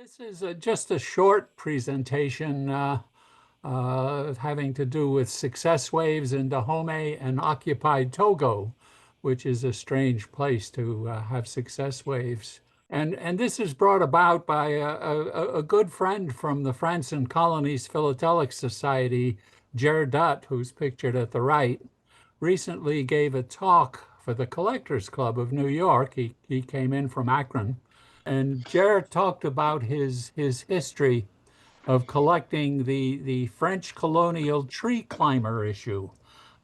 This is just a short presentation having to do with success waves in Dahomey and occupied Togo, which is a strange place to have success waves. And this is brought about by a good friend from the France and Colonies Philatelic Society, Dutt, who's pictured at the right, recently gave a talk for the Collectors Club of New York. He came in from Akron. And Jared talked about his history of collecting the French colonial tree climber issue,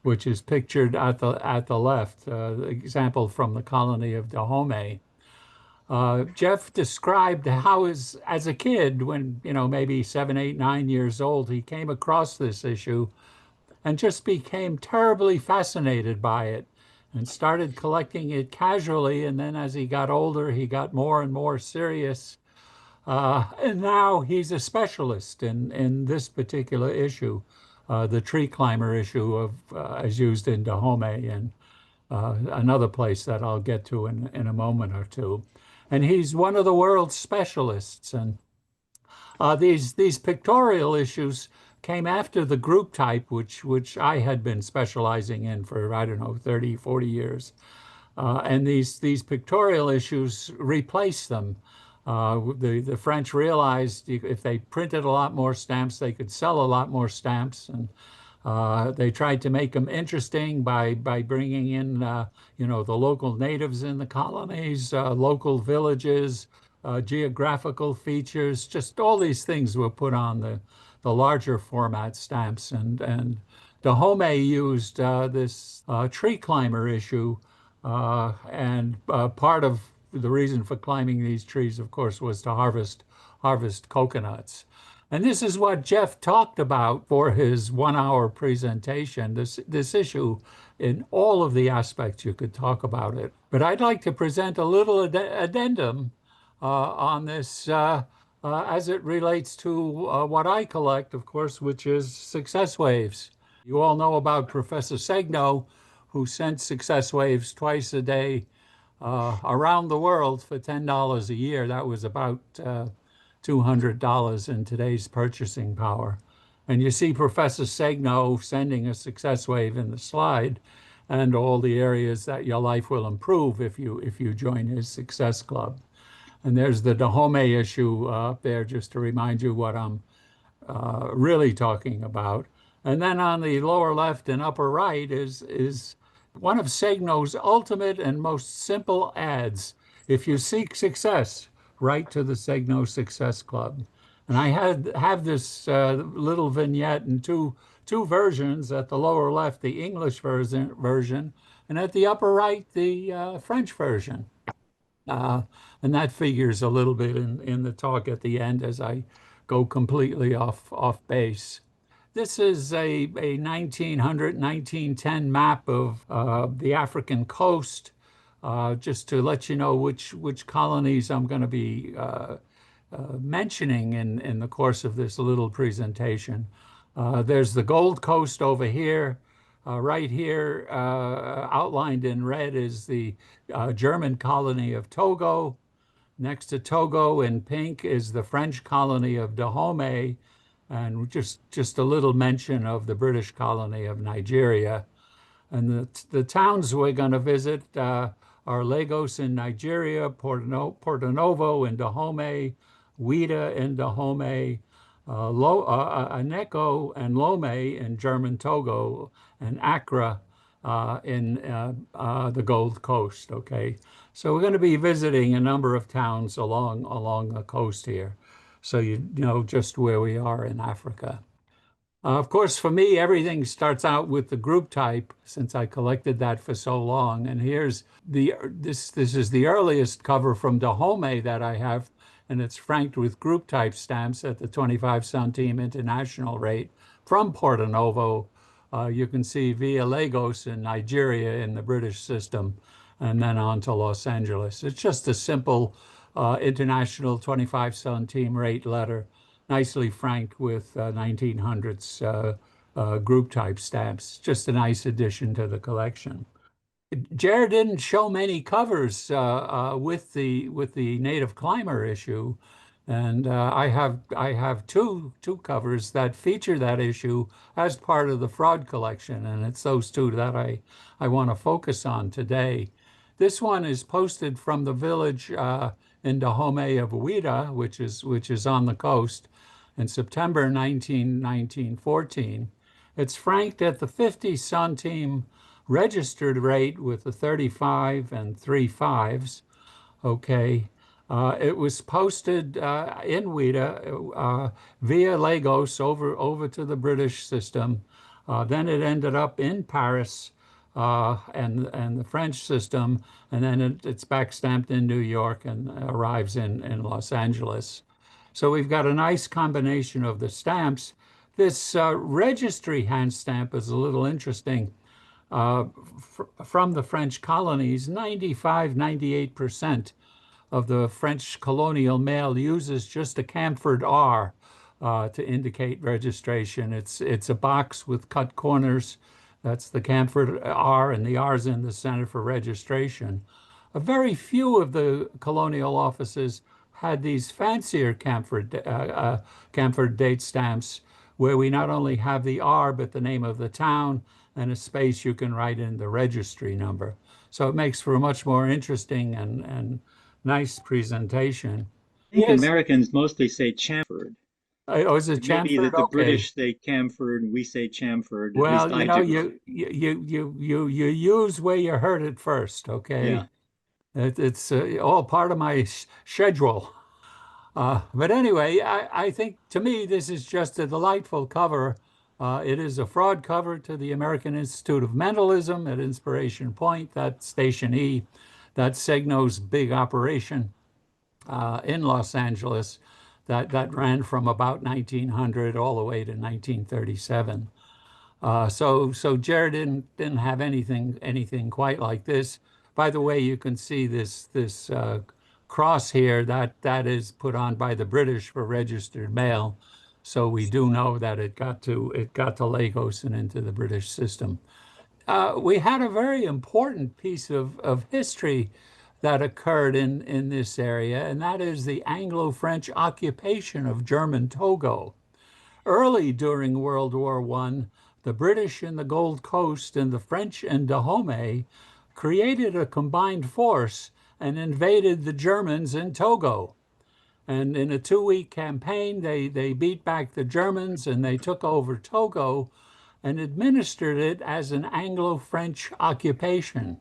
which is pictured at the left, example from the colony of Dahomey. Jeff described how as a kid, when maybe 7, 8, 9 years old, he came across this issue and just became terribly fascinated by it and started collecting it casually. And then as he got older, he got more and more serious. And now he's a specialist in this particular issue, the tree climber issue of as used in Dahomey and another place that I'll get to in a moment or two. And he's one of the world's specialists. And these pictorial issues came after the group type, which I had been specializing in for, I don't know, 30, 40 years. And these pictorial issues replaced them. The French realized if they printed a lot more stamps, they could sell a lot more stamps. And they tried to make them interesting by bringing in, the local natives in the colonies, local villages, geographical features, just all these things were put on the larger format stamps. And Dahomey used this tree climber issue, and part of the reason for climbing these trees, of course, was to harvest coconuts. And this is what Jeff talked about for his 1 hour presentation, this issue in all of the aspects you could talk about it. But I'd like to present a little addendum on this as it relates to what I collect, of course, which is success waves. You all know about Professor Segno, who sent success waves twice a day around the world for $10 a year. That was about $200 in today's purchasing power. And you see Professor Segno sending a success wave in the slide and all the areas that your life will improve if you join his success club. And there's the Dahomey issue up there, just to remind you what I'm really talking about. And then on the lower left and upper right is one of Segno's ultimate and most simple ads. If you seek success, write to the Segno Success Club. And I have this little vignette in two versions. At the lower left, the English version, and at the upper right, the French version. And that figures a little bit in the talk at the end as I go completely off base. This is a 1900, 1910 map of the African coast, just to let you know which colonies I'm going to be mentioning in the course of this little presentation. There's the Gold Coast over here. Right here, outlined in red, is the German colony of Togo. Next to Togo in pink is the French colony of Dahomey, and just a little mention of the British colony of Nigeria. And the towns we're going to visit are Lagos in Nigeria, Porto Novo in Dahomey, Ouidah in Dahomey, Aneko and Lome in German Togo, and Accra in the Gold Coast. Okay, so we're going to be visiting a number of towns along the coast here, so you know just where we are in Africa. Of course, for me, everything starts out with the group type, since I collected that for so long. And here's this is the earliest cover from Dahomey that I have, and it's franked with group type stamps at the 25 centime international rate from Porto Novo. You can see via Lagos in Nigeria in the British system, and then on to Los Angeles. It's just a simple international 25 centime rate letter, nicely franked with 1900s group type stamps. Just a nice addition to the collection. Jared didn't show many covers with the native climber issue, And I have two covers that feature that issue as part of the fraud collection, and it's those two that I want to focus on today. This one is posted from the village in Dahomey of Ouida, which is on the coast, in September 1914. It's franked at the 50 centime registered rate with the 35 and 3/5. Okay. It was posted in Ouida via Lagos over to the British system. Then it ended up in Paris and the French system, and then it's back stamped in New York and arrives in Los Angeles. So we've got a nice combination of the stamps. This registry hand stamp is a little interesting. From the French colonies, 95, 98% of the French colonial mail uses just a chamfered R to indicate registration. It's a box with cut corners. That's the chamfered R, and the R's in the center for registration. A very few of the colonial offices had these fancier chamfered date stamps where we not only have the R, but the name of the town and a space you can write in the registry number. So it makes for a much more interesting and nice presentation. I think Yes. Americans mostly say chamfered. Oh, is it It may be Chamford? that the Okay. British say camfered and we say chamfered. At least Well, I do. you use where you heard it first. Yeah. Okay. It's all part of my schedule. But anyway, I think to me this is just a delightful cover. It is a fraud cover to the American Institute of Mentalism at Inspiration Point, that Station E, that's Segno's big operation in Los Angeles that ran from about 1900 all the way to 1937. So Jared didn't have anything quite like this. By the way, you can see this cross here that is put on by the British for registered mail. So we do know that it got to Lagos and into the British system. We had a very important piece of history that occurred in this area, and that is the Anglo-French occupation of German Togo. Early during World War I, the British in the Gold Coast and the French in Dahomey created a combined force and invaded the Germans in Togo. And in a 2-week campaign, they beat back the Germans and they took over Togo and administered it as an Anglo-French occupation.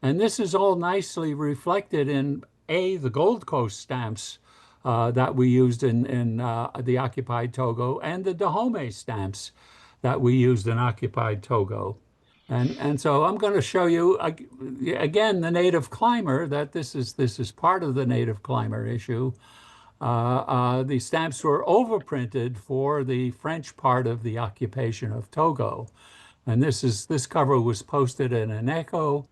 And this is all nicely reflected in the Gold Coast stamps that we used in the occupied Togo, and the Dahomey stamps that we used in occupied Togo. And so I'm going to show you again the native climber, that this is part of the native climber issue. The stamps were overprinted for the French part of the occupation of Togo. And this cover was posted in an echo.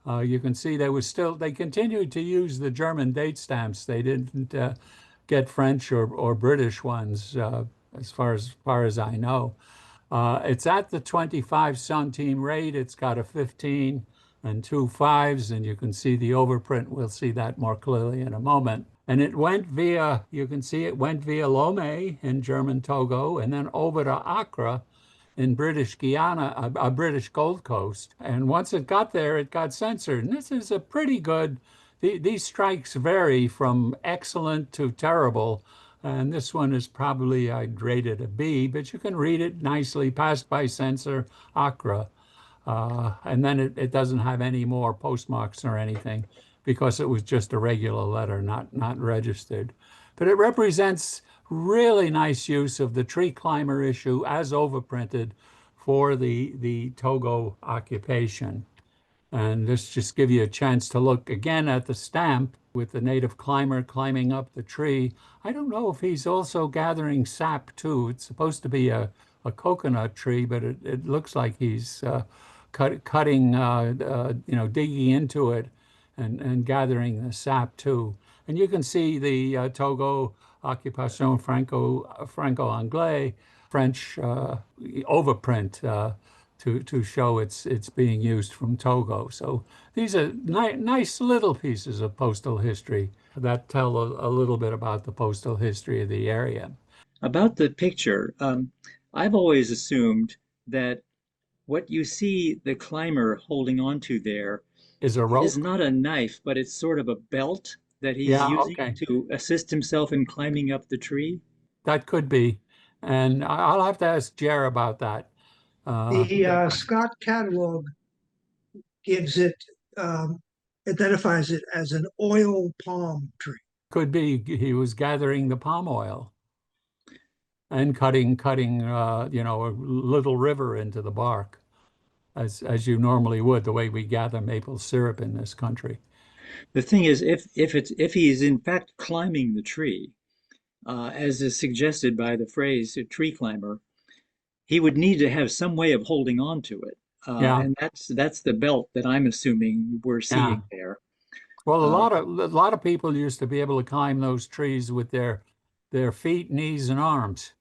You can see they continued to use the German date stamps. They didn't get French or British ones, as far as I know. It's at the 25 centime rate. It's got a 15 and 2/5s, and you can see the overprint. We'll see that more clearly in a moment. And you can see it went via Lomé in German Togo, and then over to Accra in British Guiana, British Gold Coast. And once it got there, it got censored. And this is a pretty good, these strikes vary from excellent to terrible. And this one is probably, I'd rate it a B, but you can read it nicely, passed by censor, Accra. And then it doesn't have any more postmarks or anything because it was just a regular letter, not registered. But it represents really nice use of the tree climber issue as overprinted for the Togo occupation. And this just give you a chance to look again at the stamp with the native climber climbing up the tree. I don't know if he's also gathering sap too. It's supposed to be a coconut tree, but it looks like he's cutting, digging into it and gathering the sap too. And you can see the Togo Occupation Franco-Anglais French overprint to show it's being used from Togo. So these are nice little pieces of postal history that tell a little bit about the postal history of the area. About the picture, I've always assumed that what you see the climber holding onto there Is a is rope? not a knife, but it's sort of a belt that he's Yeah, using okay. to assist himself in climbing up the tree. That could be. And I'll have to ask Jer about that. The Because Scott catalog gives it, um, identifies it as an oil palm tree. could be he was gathering the palm oil and cutting a little river into the bark, as you normally would, the way we gather maple syrup in this country. The thing is, if he is in fact climbing the tree, as is suggested by the phrase "tree climber," he would need to have some way of holding on to it, Yeah, and that's the belt that I'm assuming we're yeah. seeing there. Well, Uh, a lot of people used to be able to climb those trees with their feet, knees, and arms.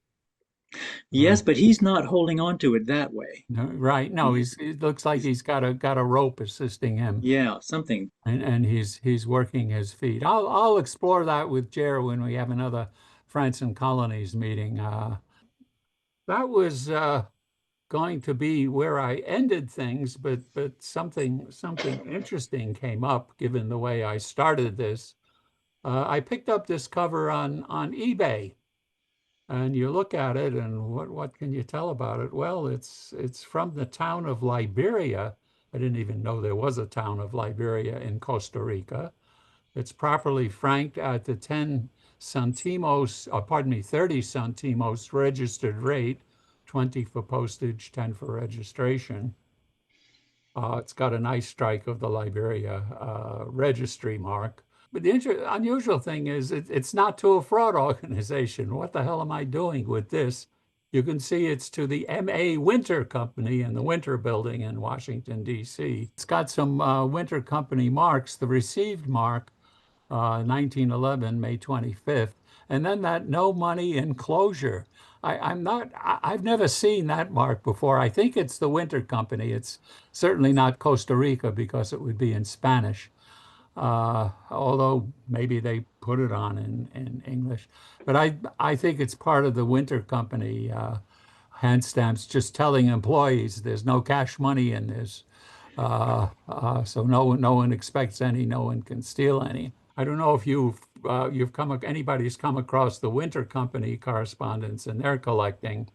Uh, yes, but he's not holding on to it that way. no, right? No, He, it looks like he's he's got a rope assisting him, yeah, something. and he's working his feet. I'll explore that with Jer when we have another France and Colonies meeting. That was going to be where I ended things, but something interesting came up given the way I started this. I picked up this cover on eBay, and you look at it, and what can you tell about it? Well, it's from the town of Liberia. I didn't even know there was a town of Liberia in Costa Rica. It's properly franked at the 10 centimos, pardon me, 30 centimos registered rate, 20 for postage, 10 for registration. It's got a nice strike of the Liberia registry mark. But the unusual thing is it's not to a fraud organization. What the hell am I doing with this? You can see it's to the M.A. Winter Company in the Winter Building in Washington, D.C. It's got some Winter Company marks. The received mark 1911, May 25th. And then that no money enclosure. I've never seen that mark before. I think it's the Winter Company. It's certainly not Costa Rica because it would be in Spanish. Although maybe they put it on in English. But I think it's part of the Winter Company hand stamps just telling employees there's no cash money in this. So no one expects any, no one can steal any. I don't know if anybody's come across the Winter Company correspondence and they're collecting.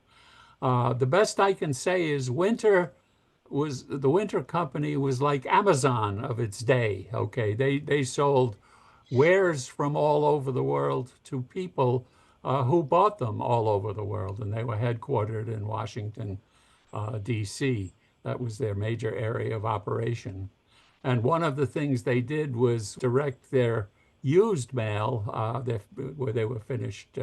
The best I can say is the Winter Company was like Amazon of its day. Okay, they sold wares from all over the world to people who bought them all over the world, and they were headquartered in Washington, D.C. That was their major area of operation. And one of the things they did was direct their used mail, where they were finished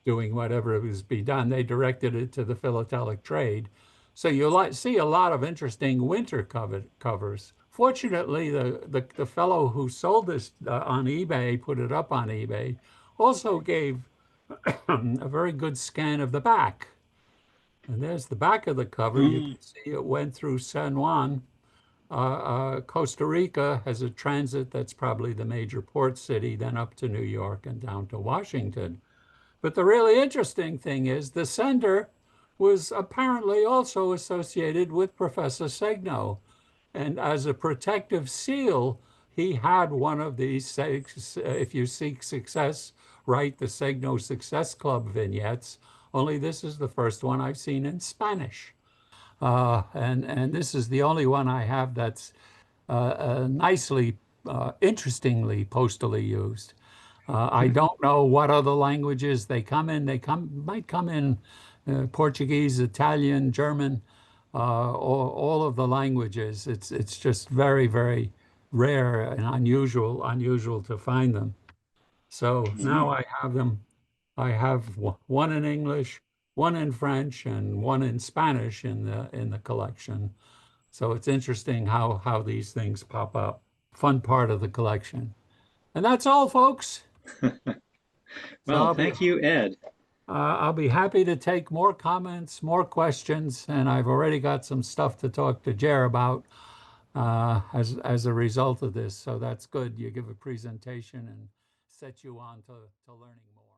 doing whatever was be done. They directed it to the philatelic trade. So you see a lot of interesting winter covers. Fortunately, the fellow who sold this on eBay, put it up on eBay, also gave a very good scan of the back. And there's the back of the cover. You Mm. can see it went through San Juan. Costa Rica has a transit that's probably the major port city, then up to New York and down to Washington. But the really interesting thing is the sender was apparently also associated with Professor Segno. And as a protective seal, he had one of these, if you seek success, write the Segno Success Club vignettes. Only this is the first one I've seen in Spanish. And this is the only one I have that's nicely, interestingly postally used. I don't know what other languages they come in. Might come in Portuguese, Italian, German, all of the languages. It's just very rare and unusual to find them. So now Mhm. I have them. I have one in English, one in French, and one in Spanish in the collection. So it's interesting how these things pop up. Fun part of the collection. And that's all, folks. So Well, I'll be thank you, Ed. I'll be happy to take more comments, more questions, and I've already got some stuff to talk to Jer about as a result of this. So that's good. You give a presentation and set you on to learning more.